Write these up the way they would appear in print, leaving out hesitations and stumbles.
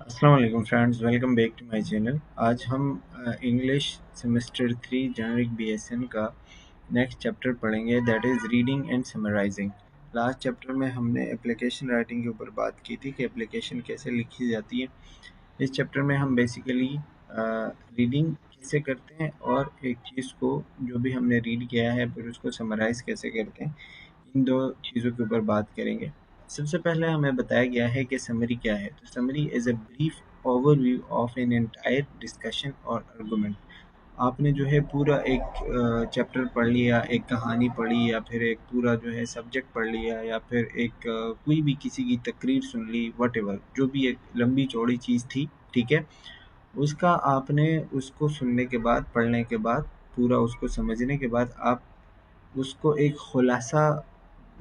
अस्सलाम वालेकुम friends, welcome back to my channel. आज हम इंग्लिश सेमेस्टर 3 जेनरिक बीएसएन का नेक्स्ट चैप्टर पढ़ेंगे, that is reading and summarising. Last chapter में हमने एप्लीकेशन राइटिंग के ऊपर बात की थी कि एप्लीकेशन कैसे लिखी जाती है। इस चैप्टर में हम बेसिकली रीडिंग कैसे करते हैं और एक चीज़ को जो भी हमने रीड किया है फिर उसको समराइज़ कैसे करते हैं, इन दो चीज़ों के ऊपर बात करेंगे। सबसे पहले हमें बताया गया है कि समरी क्या है। तो summary is a brief overview of an entire discussion और आर्गुमेंट। आपने जो है पूरा एक चैप्टर पढ़ लिया, एक कहानी पढ़ी या फिर एक पूरा जो है सब्जेक्ट पढ़ लिया या फिर एक कोई भी किसी की तकरीर सुन ली, वटेवर जो भी एक लंबी चौड़ी चीज़ थी, ठीक है। उसका आपने उसको सुनने के बाद, पढ़ने के बाद, पूरा उसको समझने के बाद आप उसको एक खुलासा,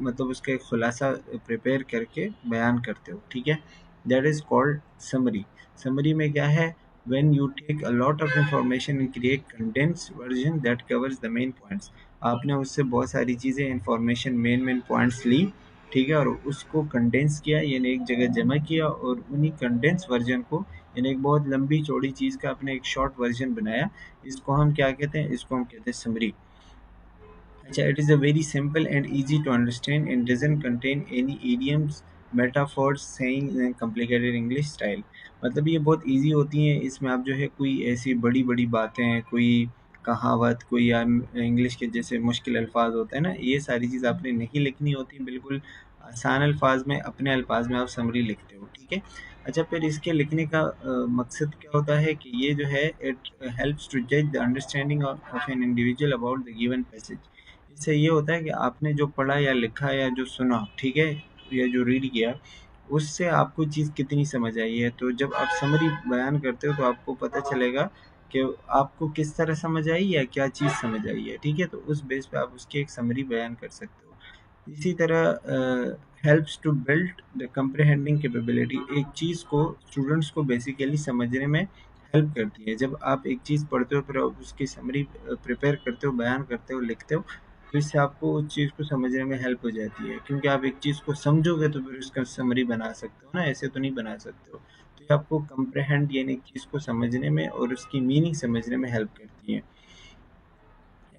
मतलब उसका एक खुलासा प्रिपेयर करके बयान करते हो, ठीक है। That is called summary. Summary में क्या है, when you take a lot of information and create condensed version that covers the main points. आपने उससे बहुत सारी चीज़ें, इंफॉर्मेशन, मेन पॉइंट्स ली, ठीक है, और उसको कंडेंस किया, यानी एक जगह जमा किया, और उन्हीं कंडेंस वर्जन को, यानी एक बहुत लंबी चौड़ी चीज़ का आपने एक शॉर्ट वर्जन बनाया। इसको हम क्या कहते हैं, इसको हम कहते हैं समरी। अच्छा, it is a very simple and easy to understand and doesn't contain any idioms, metaphors, saying and complicated English style। मतलब ये बहुत इजी होती हैं, इसमें आप जो है कोई ऐसी बड़ी बड़ी बातें, कोई कहावत, कोई इंग्लिश के जैसे मुश्किल अल्फाज होते हैं ना, ये सारी चीज़ आपने नहीं लिखनी होती। बिल्कुल आसान अल्फाज में, अपने अल्फाज में आप समरी लिखते हो, ठीक है। अच्छा, फिर इसके लिखने का मकसद क्या होता है कि ये जो है, इट हेल्प्स टू जज the understanding of an individual about the given passage. इससे ये होता है कि आपने जो पढ़ा या लिखा या जो सुना, ठीक है, या जो रीड किया, उससे आपको चीज़ कितनी समझ आई है। तो जब आप समरी बयान करते हो तो आपको पता चलेगा कि आपको किस तरह समझ आई या क्या चीज़ समझ आई है, ठीक है। तो उस बेस पे आप उसकी एक समरी बयान कर सकते हो। इसी तरह helps to build the comprehending capability. एक चीज़ को स्टूडेंट्स को बेसिकली समझने में हेल्प करती है। जब आप एक चीज़ पढ़ते हो फिर आप उसकी समरी प्रिपेयर करते हो, बयान करते हो, लिखते हो, तो इससे आपको उस चीज़ को समझने में हेल्प हो जाती है। क्योंकि आप एक चीज़ को समझोगे तो फिर उसका समरी बना सकते हो ना, ऐसे तो नहीं बना सकते हो। तो ये आपको कंप्रहेंड, यानी एक चीज़ को समझने में और उसकी मीनिंग समझने में हेल्प करती है।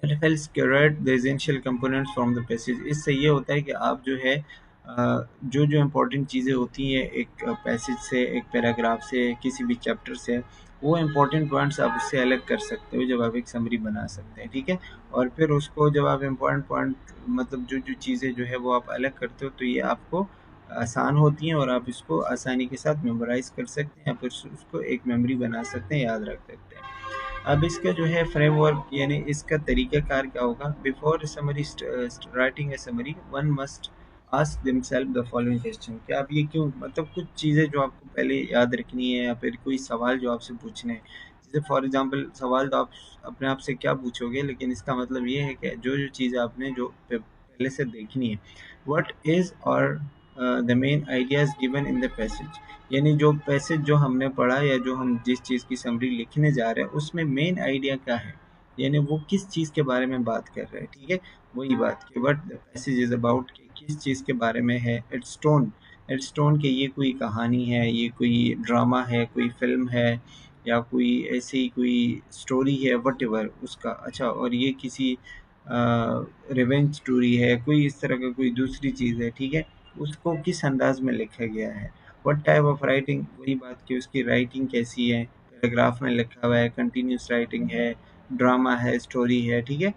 It helps curate the essential components from the passage. इससे ये होता है कि आप जो है जो जो इम्पोर्टेंट चीज़ें होती हैं एक पैसेज से, एक पैराग्राफ से, किसी भी चैप्टर से, वो इम्पोर्टेंट पॉइंट्स आप उससे अलग कर सकते हो जब आप एक समरी बना सकते हैं, ठीक है। और फिर उसको जब आप इम्पोर्टेंट पॉइंट, मतलब जो जो चीज़ें जो है वो आप अलग करते हो, तो ये आपको आसान होती हैं और आप इसको आसानी के साथ मेमोराइज़ कर सकते हैं या फिर उसको एक मेमोरी बना सकते हैं, याद रख सकते हैं। अब इसका जो है फ्रेमवर्क, यानी इसका तरीक़ाकार क्या होगा। Before summary, writing a summary, one must ask themselves the following question. कि आप ये क्यों, मतलब कुछ चीज़ें जो आपको पहले याद रखनी है या फिर कोई सवाल जो आपसे पूछने हैं। जैसे फॉर एग्जांपल, सवाल तो आप अपने आप से क्या पूछोगे, लेकिन इसका मतलब ये है कि जो जो चीज़ आपने जो पहले से देखनी है। व्हाट इज़ और the main ideas given in the passage. यानी जो पैसेज जो हमने पढ़ा या जो हम जिस चीज़ की समरी लिखने जा रहे हैं, उसमें मेन आइडिया क्या है, यानी वो किस चीज़ के बारे में बात कर रहे हैं, ठीक है। वही बात कि what the passage is about, कि किस चीज़ के बारे में है। इट्स टोन, इट्स टोन कि ये कोई कहानी है, ये कोई ड्रामा है, कोई फ़िल्म है, या कोई ऐसी कोई स्टोरी है, व्हाटएवर उसका। अच्छा, और ये किसी रिवेंज स्टोरी है, कोई इस तरह का कोई दूसरी चीज़ है, ठीक है। उसको किस अंदाज में लिखा गया है। व्हाट टाइप ऑफ राइटिंग, वही बात कि उसकी राइटिंग कैसी है। पैराग्राफ में लिखा हुआ है, कंटिन्यूस राइटिंग है, ड्रामा है, स्टोरी है, ठीक है।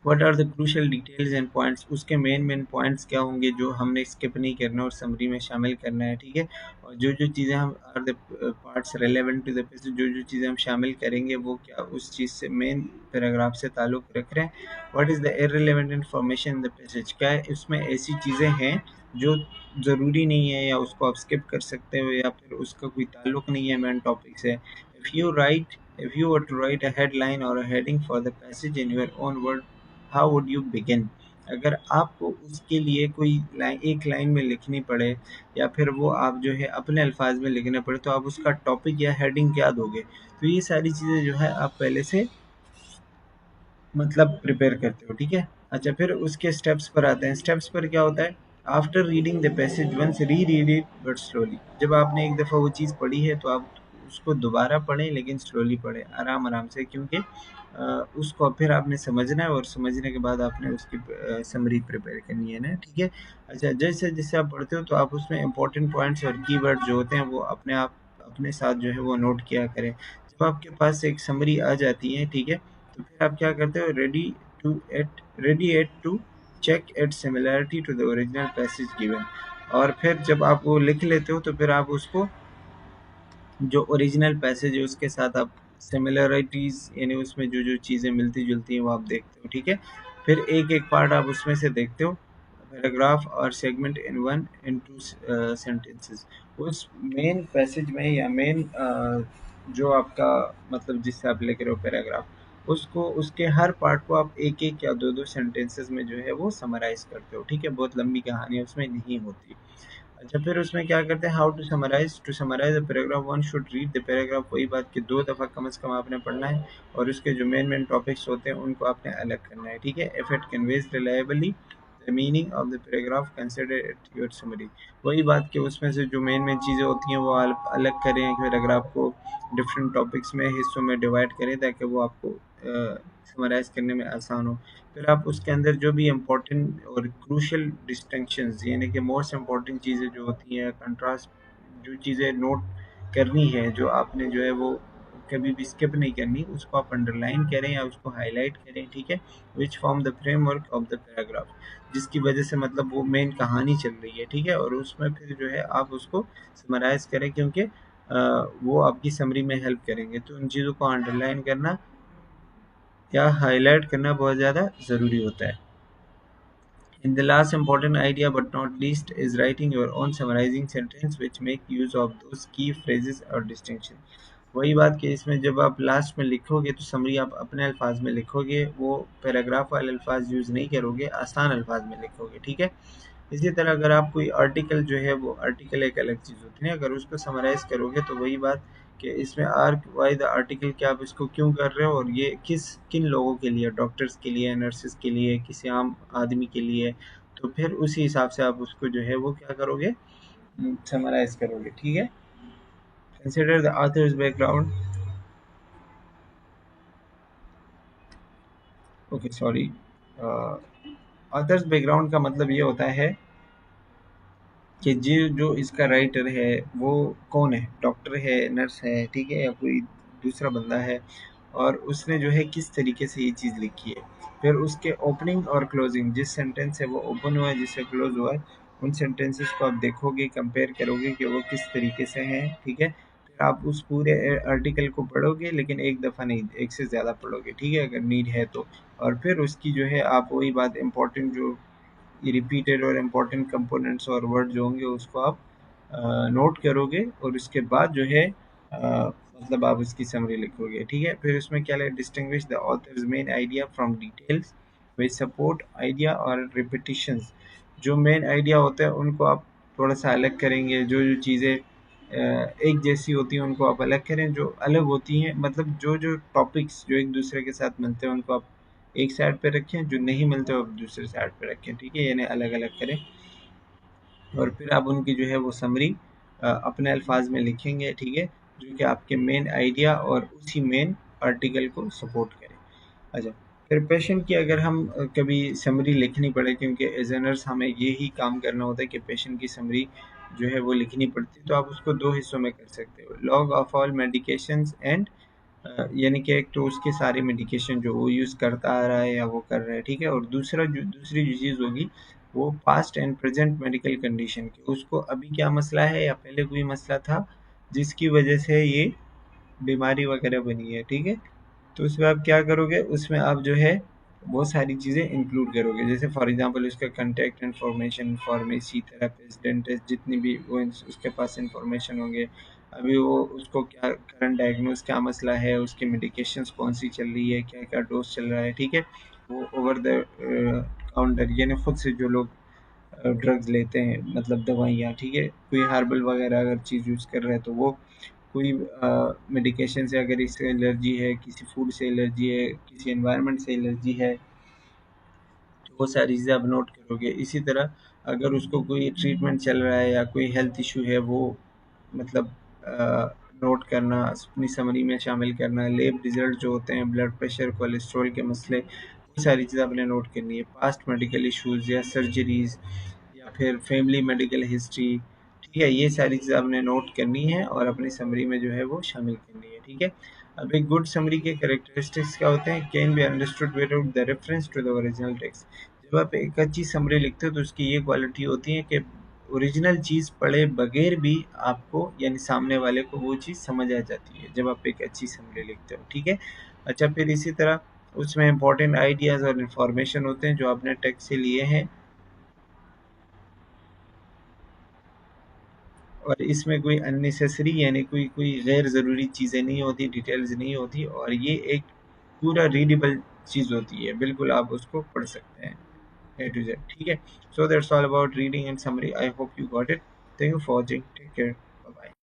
What are the crucial details and points, उसके मेन पॉइंट्स क्या होंगे जो हमने स्किप नहीं करना और समरी में शामिल करना है, ठीक है। और जो जो चीज़ें हम, are the parts relevant to the passage, जो जो चीज़ें हम शामिल करेंगे वो क्या उस चीज़ से, मेन पैराग्राफ से ताल्लुक़ रख रहे हैं। What is the irrelevant information in the passage, क्या है उसमें ऐसी चीज़ें हैं जो ज़रूरी नहीं है या उसको आप स्किप कर सकते हो या फिर उसका कोई ताल्लुक़ नहीं है मेन टॉपिक से। If you were to write a headline or a heading for the passage in your own word, how would you begin? अगर आपको उसके लिए कोई लाइन, एक लाइन में लिखनी पड़े या फिर वो आप जो है अपने अल्फाज में लिखना पड़े, तो आप उसका टॉपिक या हेडिंग क्या दोगे। तो ये सारी चीज़ें जो है आप पहले से मतलब प्रिपेयर करते हो, ठीक है। अच्छा, फिर उसके स्टेप्स पर आते हैं। स्टेप्स पर क्या होता है after reading the passage once reread it but slowly. जब आपने एक दफ़ा वो चीज़ पढ़ी है तो आप उसको दोबारा पढ़ें, लेकिन स्लोली पढ़ें, आराम आराम से, क्योंकि उसको फिर आपने समझना है और समझने के बाद आपने उसकी समरी प्रिपेयर करनी है ना, ठीक है। अच्छा, जैसे जैसे आप पढ़ते हो तो आप उसमें इंपॉर्टेंट पॉइंट्स और कीवर्ड जो होते हैं वो अपने आप अपने साथ जो है वो नोट किया करें। जब आपके पास एक समरी आ जाती है, ठीक है, तो फिर आप क्या करते हो, reread it to check its similarity to the original passage given. और फिर जब आप वो लिख लेते हो तो फिर आप उसको जो ओरिजिनल पैसेज है उसके साथ आप सिमिलरिटीज़, यानी उसमें जो जो चीज़ें मिलती जुलती हैं वो आप देखते हो, ठीक है। फिर एक एक पार्ट आप उसमें से देखते हो, पैराग्राफ और segment in one in two sentences. उस मेन पैसेज में या मेन जो आपका मतलब जिससे आप लिख रहे हो पैराग्राफ, उसको उसके हर पार्ट को आप एक एक या दो दो सेंटेंसेस में जो है वो समराइज करते हो, ठीक है। बहुत लंबी कहानी उसमें नहीं होती। अच्छा, फिर उसमें क्या करते हैं, how to summarise the paragraph, one should read the paragraph. वही बात कि 2 दफ़ा कम से कम आपने पढ़ना है और उसके जो मेन मेन टॉपिक्स होते हैं उनको आपने अलग करना है, ठीक है। If it conveys reliably the meaning of the paragraph consider it your summary. वही बात कि उसमें से जो मेन मेन चीज़ें होती हैं वो अलग करें, पैराग्राफ को डिफरेंट टॉपिक्स में, हिस्सों में डिवाइड करें ताकि वो आपको समराइज करने में आसान हो। फिर आप उसके अंदर जो भी इम्पोर्टेंट और क्रूशियल डिस्टिंक्शंस, यानी कि मोस्ट इम्पॉर्टेंट चीज़ें जो होती हैं, कंट्रास्ट, जो चीज़ें नोट करनी है, जो आपने जो है वो कभी भी स्किप नहीं करनी, उसको आप अंडरलाइन करें या उसको हाईलाइट करें, ठीक है। Which form the framework of the paragraph, जिसकी वजह से मतलब वो मेन कहानी चल रही है, ठीक है। और उसमें फिर जो है आप उसको समराइज करें, क्योंकि वो आपकी समरी में हेल्प करेंगे। तो उन चीज़ों को अंडरलाइन करना या हाईलाइट करना बहुत ज़्यादा ज़रूरी होता है। In the last important idea but not least is writing your own summarizing sentence which make use of those key phrases or distinction। वही बात कि इसमें जब आप लास्ट में लिखोगे तो समरी आप अपने अल्फाज में लिखोगे, वो पैराग्राफ वाले अल्फाज यूज़ नहीं करोगे, आसान अल्फाज में लिखोगे, ठीक है। इसी तरह अगर आप कोई आर्टिकल जो है वो आर्टिकल एक अलग चीज़ होती है, अगर उसको समराइज़ करोगे तो वही बात कि इसमें आर वाई द आर्टिकल कि आप इसको क्यों कर रहे हो और ये किन लोगों के लिए, डॉक्टर्स के लिए, नर्सेस के लिए, किसी आम आदमी के लिए, तो फिर उसी हिसाब से आप उसको जो है वो क्या करोगे, समराइज़ करोगे, ठीक है। Consider the author's background, okay sorry, authors background का मतलब ये होता है कि जो इसका राइटर है वो कौन है, डॉक्टर है, नर्स है, ठीक है, या कोई दूसरा बंदा है, और उसने जो है किस तरीके से ये चीज़ लिखी है। फिर उसके ओपनिंग और क्लोजिंग, जिस सेंटेंस से वो ओपन हुआ है, जिससे क्लोज हुआ है, उन सेंटेंसेस को आप देखोगे, कंपेयर करोगे कि वो किस तरीके से हैं, ठीक है। फिर आप उस पूरे आर्टिकल को पढ़ोगे, लेकिन एक दफ़ा नहीं, एक से ज़्यादा पढ़ोगे, ठीक है, अगर नीड है तो। और फिर उसकी जो है आप वही बात इम्पोर्टेंट जो ये रिपीटेड और इम्पोर्टेंट कंपोनेंट्स और वर्ड जो होंगे उसको आप नोट करोगे और उसके बाद जो है मतलब आप उसकी समरी लिखोगे, ठीक है। फिर उसमें क्या है, distinguish the author's main idea from details which support idea और रिपीटिशंस। जो मेन आइडिया होता है उनको आप थोड़ा सा अलग करेंगे, जो जो चीज़ें एक जैसी होती हैं उनको आप अलग करें, जो अलग होती हैं मतलब जो जो टॉपिक्स जो एक दूसरे के साथ मिलते हैं उनको आप एक साइड पे रखें, जो नहीं मिलते हो आप दूसरे साइड पे रखें, ठीक है, यानी अलग अलग करें। और फिर आप उनकी जो है वो समरी अपने अल्फाज में लिखेंगे, ठीक है, जो कि आपके मेन आइडिया और उसी मेन आर्टिकल को सपोर्ट करे। अच्छा, फिर पेशेंट की अगर हम कभी समरी लिखनी पड़े, क्योंकि एजनर्स हमें यही काम करना होता है कि पेशेंट की समरी जो है वो लिखनी पड़ती है, तो आप उसको दो हिस्सों में कर सकते हो, log of all medications and यानी कि एक तो उसके सारे मेडिकेशन जो वो यूज़ करता आ रहा है या वो कर रहा है, ठीक है। और दूसरी जो चीज़ होगी वो past and present medical condition की, उसको अभी क्या मसला है या पहले कोई मसला था जिसकी वजह से ये बीमारी वगैरह बनी है, ठीक है। तो उसमें आप क्या करोगे, उसमें आप जो है बहुत सारी चीज़ें इंक्लूड करोगे, जैसे फॉर एग्जांपल उसका contact information, pharmacy, therapist, dentist, जितनी भी वो उसके पास इंफॉर्मेशन होंगे, अभी वो उसको क्या करंट डायग्नोस क्या मसला है, उसकी मेडिकेशंस कौन सी चल रही है, क्या क्या डोज चल रहा है, ठीक है। वो ओवर द काउंटर यानी खुद से जो लोग ड्रग्स लेते हैं मतलब दवाइयाँ, ठीक है, कोई हर्बल वगैरह अगर चीज़ यूज़ कर रहे हैं तो वो, कोई मेडिकेशन से अगर इससे एलर्जी है, किसी फूड से एलर्जी है, किसी एनवायरनमेंट से एलर्जी है, तो वो सारी चीज़ें आप नोट करोगे। इसी तरह अगर उसको कोई ट्रीटमेंट चल रहा है या कोई हेल्थ इशू है वो मतलब नोट करना, अपनी समरी में शामिल करना, लैब रिजल्ट जो होते हैं, ब्लड प्रेशर, कोलेस्ट्रॉल के मसले, वो सारी चीज़ें आपने नोट करनी है। पास्ट मेडिकल इश्यूज या सर्जरीज या फिर फैमिली मेडिकल हिस्ट्री, ठीक है, ये सारी चीज़ें आपने नोट करनी है और अपनी समरी में जो है वो शामिल करनी है, ठीक है। अब एक गुड समरी के कैरेक्टरिस्टिक्स क्या होते हैं? Can be understood without the reference to the original text. जब आप एक अच्छी समरी लिखते हो तो उसकी ये क्वालिटी होती है कि ओरिजिनल चीज़ पढ़े बगैर भी आपको यानी सामने वाले को वो चीज़ समझ आ जाती है जब आप एक अच्छी समरी लिखते हो, ठीक है। अच्छा, फिर इसी तरह उसमें इंपॉर्टेंट आइडियाज़ और इन्फॉर्मेशन होते हैं जो आपने टेक्स्ट से लिए हैं, और इसमें कोई अननेसेसरी यानी कोई कोई गैर ज़रूरी चीज़ें नहीं होती, डिटेल्स नहीं होती, और ये एक पूरा रीडेबल चीज़ होती है, बिल्कुल आप उसको पढ़ सकते हैं ए टू जेड, ठीक है। So that's all about reading and summary. I hope you got it. Thank you for watching. Take care. Bye bye.